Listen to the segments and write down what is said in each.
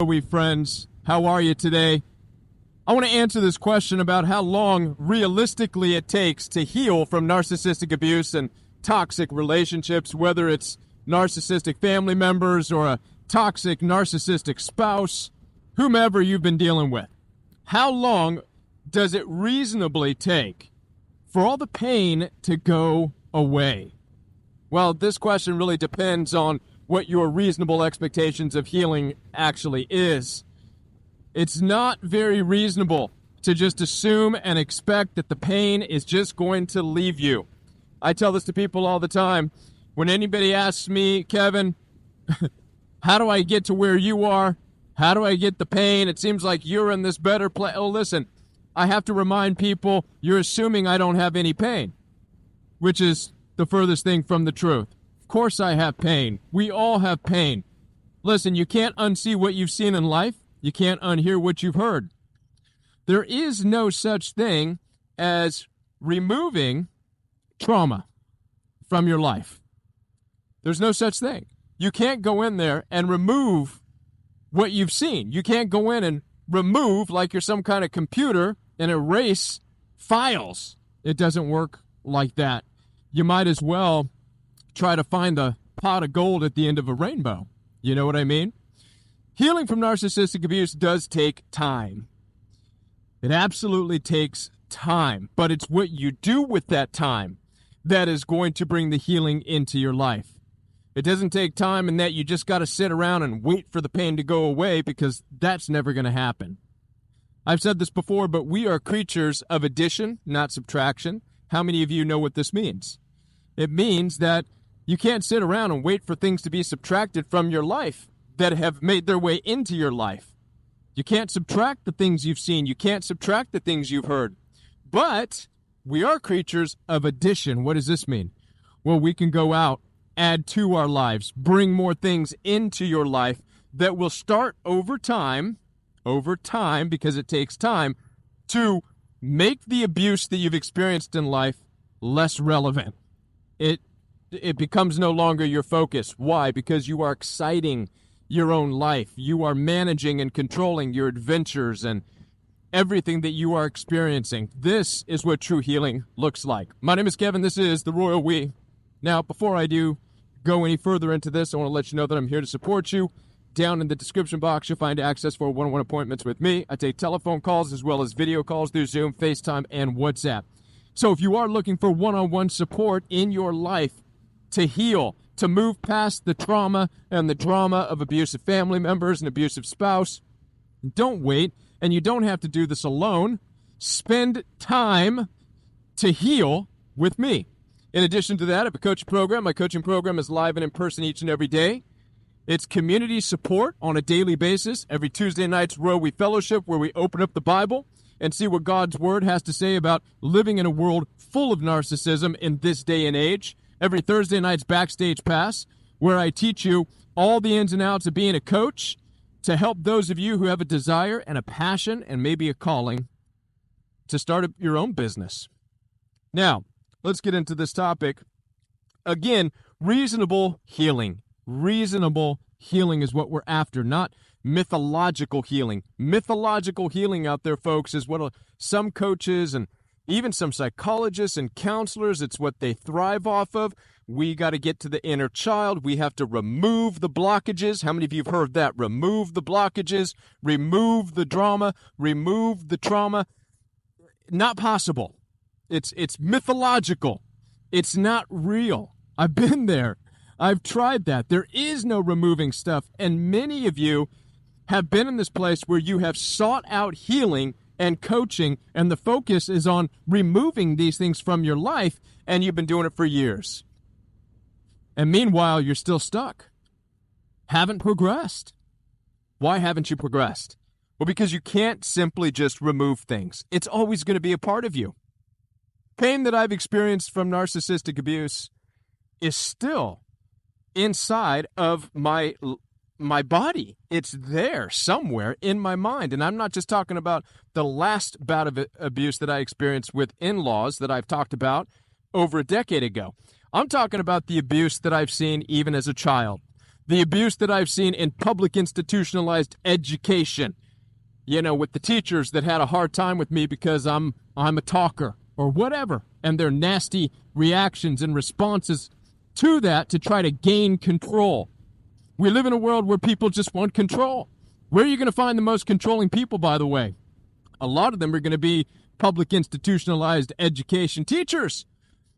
We friends, how are you today? I want to answer this question about how long realistically it takes to heal from narcissistic abuse and toxic relationships, whether it's narcissistic family members or a toxic narcissistic spouse, whomever you've been dealing with. How long does it reasonably take for all the pain to go away? Well, this question really depends on what your reasonable expectations of healing actually is. It's not very reasonable to just assume and expect that the pain is just going to leave you. I tell this to people all the time. When anybody asks me, Kevin, how do I get to where you are? How do I get the pain? It seems like you're in this better place. Oh, listen, I have to remind people you're assuming I don't have any pain, which is the furthest thing from the truth. Of course I have pain. We all have pain. Listen, you can't unsee what you've seen in life. You can't unhear what you've heard. There is no such thing as removing trauma from your life. There's no such thing. You can't go in there and remove what you've seen. You can't go in and remove, like you're some kind of computer, and erase files. It doesn't work like that. You might as well try to find the pot of gold at the end of a rainbow. You know what I mean? Healing from narcissistic abuse does take time. It absolutely takes time, but it's what you do with that time that is going to bring the healing into your life. It doesn't take time in that you just got to sit around and wait for the pain to go away, because that's never going to happen. I've said this before, but we are creatures of addition, not subtraction. How many of you know what this means? It means that you can't sit around and wait for things to be subtracted from your life that have made their way into your life. You can't subtract the things you've seen. You can't subtract the things you've heard. But we are creatures of addition. What does this mean? Well, we can go out, add to our lives, bring more things into your life that will start over time, because it takes time, to make the abuse that you've experienced in life less relevant. It becomes no longer your focus. Why? Because you are exciting your own life. You are managing and controlling your adventures and everything that you are experiencing. This is what true healing looks like. My name is Kevin. This is The Royal We. Now, before I do go any further into this, I want to let you know that I'm here to support you. Down in the description box, you'll find access for one-on-one appointments with me. I take telephone calls as well as video calls through Zoom, FaceTime, and WhatsApp. So if you are looking for one-on-one support in your life to heal, to move past the trauma and the drama of abusive family members and abusive spouse, don't wait, and you don't have to do this alone. Spend time to heal with me. In addition to that, I have a coaching program. My coaching program is live and in person each and every day. It's community support on a daily basis. Every Tuesday night's Royal We Fellowship, where we open up the Bible and see what God's Word has to say about living in a world full of narcissism in this day and age. Every Thursday night's Backstage Pass, where I teach you all the ins and outs of being a coach to help those of you who have a desire and a passion and maybe a calling to start your own business. Now, let's get into this topic. Again, reasonable healing. Reasonable healing is what we're after, not mythological healing. Mythological healing out there, folks, is what some coaches and even some psychologists and counselors, it's what they thrive off of. We got to get to the inner child. We have to remove the blockages. How many of you have heard that? Remove the blockages, remove the drama, remove the trauma. Not possible. It's mythological. It's not real. I've been there. I've tried that. There is no removing stuff. And many of you have been in this place where you have sought out healing and coaching, and the focus is on removing these things from your life, and you've been doing it for years. And meanwhile, you're still stuck. Haven't progressed. Why haven't you progressed? Well, because you can't simply just remove things. It's always going to be a part of you. Pain that I've experienced from narcissistic abuse is still inside of my body. It's there somewhere in my mind. And I'm not just talking about the last bout of abuse that I experienced with in-laws that I've talked about over a decade ago. I'm talking about the abuse that I've seen even as a child. The abuse that I've seen in public institutionalized education, with the teachers that had a hard time with me because I'm a talker or whatever, and their nasty reactions and responses to that to try to gain control. We live in a world where people just want control. Where are you going to find the most controlling people, by the way? A lot of them are going to be public institutionalized education teachers.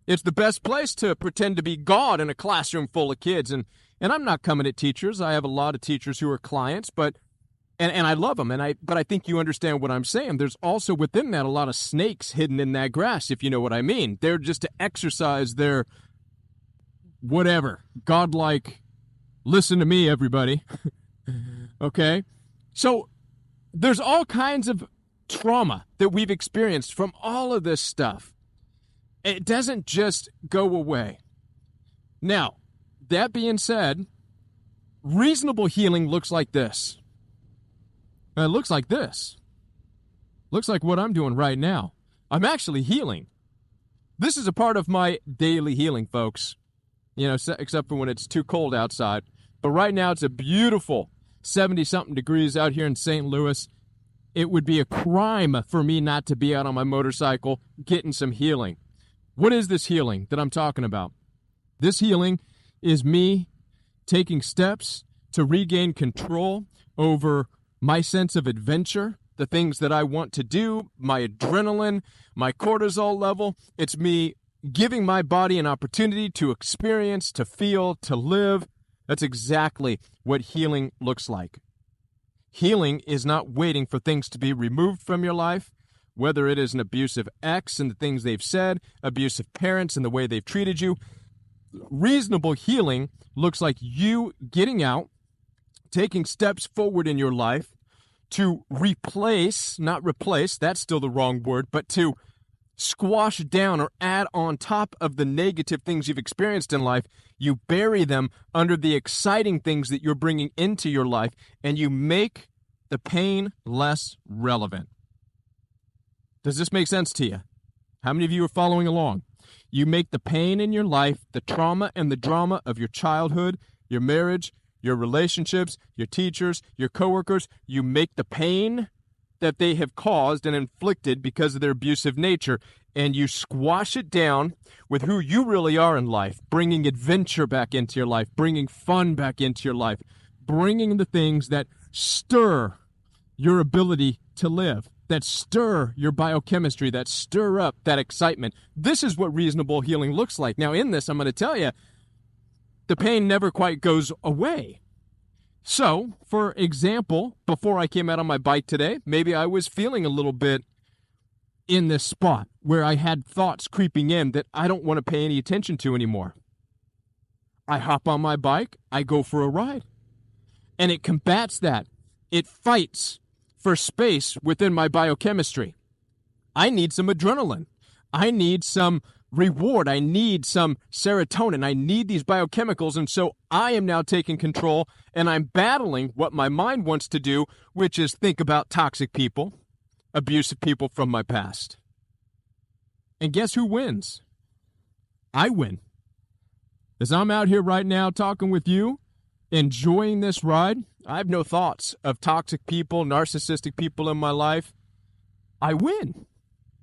It's the best place to pretend to be God in a classroom full of kids. And I'm not coming at teachers. I have a lot of teachers who are clients, but I love them. But I think you understand what I'm saying. There's also within that a lot of snakes hidden in that grass, if you know what I mean. They're just to exercise their whatever, godlike, listen to me, everybody. Okay? So there's all kinds of trauma that we've experienced from all of this stuff. It doesn't just go away. Now, that being said, reasonable healing looks like this. It looks like this. Looks like what I'm doing right now. I'm actually healing. This is a part of my daily healing, folks. Except for when it's too cold outside. But right now it's a beautiful 70-something degrees out here in St. Louis. It would be a crime for me not to be out on my motorcycle getting some healing. What is this healing that I'm talking about? This healing is me taking steps to regain control over my sense of adventure, the things that I want to do, my adrenaline, my cortisol level. It's me giving my body an opportunity to experience, to feel, to live. That's exactly what healing looks like. Healing is not waiting for things to be removed from your life, whether it is an abusive ex and the things they've said, abusive parents and the way they've treated you. Reasonable healing looks like you getting out, taking steps forward in your life to replace, not replace, that's still the wrong word, but to squash down or add on top of the negative things you've experienced in life. You bury them under the exciting things that you're bringing into your life, and you make the pain less relevant. Does this make sense to you? How many of you are following along? You make the pain in your life, the trauma and the drama of your childhood, your marriage, your relationships, your teachers, your coworkers, you make the pain that they have caused and inflicted because of their abusive nature, and you squash it down with who you really are in life, bringing adventure back into your life, bringing fun back into your life, bringing the things that stir your ability to live, that stir your biochemistry, that stir up that excitement. This is what reasonable healing looks like. Now, in this, I'm going to tell you, the pain never quite goes away. So, for example, before I came out on my bike today, maybe I was feeling a little bit in this spot where I had thoughts creeping in that I don't want to pay any attention to anymore. I hop on my bike, I go for a ride, and it combats that. It fights for space within my biochemistry. I need some adrenaline. I need some reward. I need some serotonin. I need these biochemicals, and so I am now taking control, and I'm battling what my mind wants to do, which is think about toxic people, abusive people from my past. And guess who wins? I win. As I'm out here right now talking with you, enjoying this ride, I have no thoughts of toxic people, narcissistic people in my life. I win.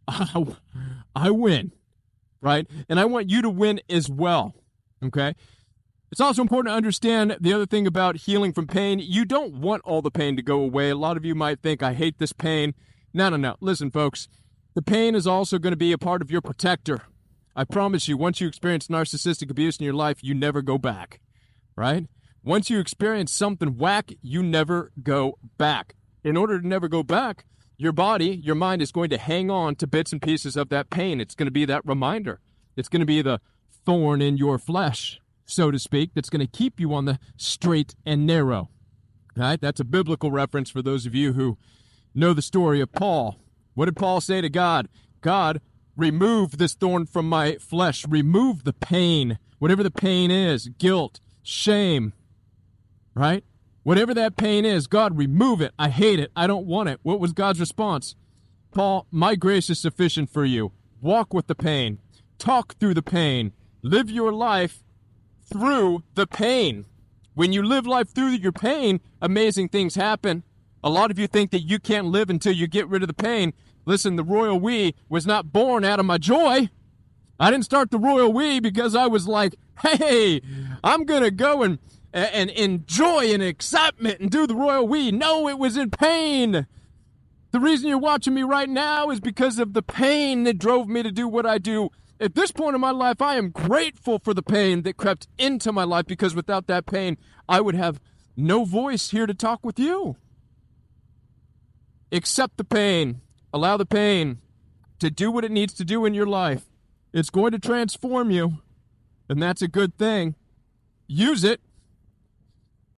I win. Right? And I want you to win as well. Okay? It's also important to understand the other thing about healing from pain. You don't want all the pain to go away. A lot of you might think, I hate this pain. No. Listen, folks. The pain is also going to be a part of your protector. I promise you, once you experience narcissistic abuse in your life, you never go back. Right? Once you experience something whack, you never go back. In order to never go back, your body, your mind is going to hang on to bits and pieces of that pain. It's going to be that reminder. It's going to be the thorn in your flesh, so to speak, that's going to keep you on the straight and narrow. Right? That's a biblical reference for those of you who know the story of Paul. What did Paul say to God? God, remove this thorn from my flesh. Remove the pain, whatever the pain is, guilt, shame, right? Whatever that pain is, God, remove it. I hate it. I don't want it. What was God's response? Paul, my grace is sufficient for you. Walk with the pain. Talk through the pain. Live your life through the pain. When you live life through your pain, amazing things happen. A lot of you think that you can't live until you get rid of the pain. Listen, the royal we was not born out of my joy. I didn't start the royal we because I was like, hey, I'm going to go and enjoy and excitement and do the royal we. No, it was in pain. The reason you're watching me right now is because of the pain that drove me to do what I do. At this point in my life, I am grateful for the pain that crept into my life, because without that pain, I would have no voice here to talk with you. Accept the pain. Allow the pain to do what it needs to do in your life. It's going to transform you, and that's a good thing. Use it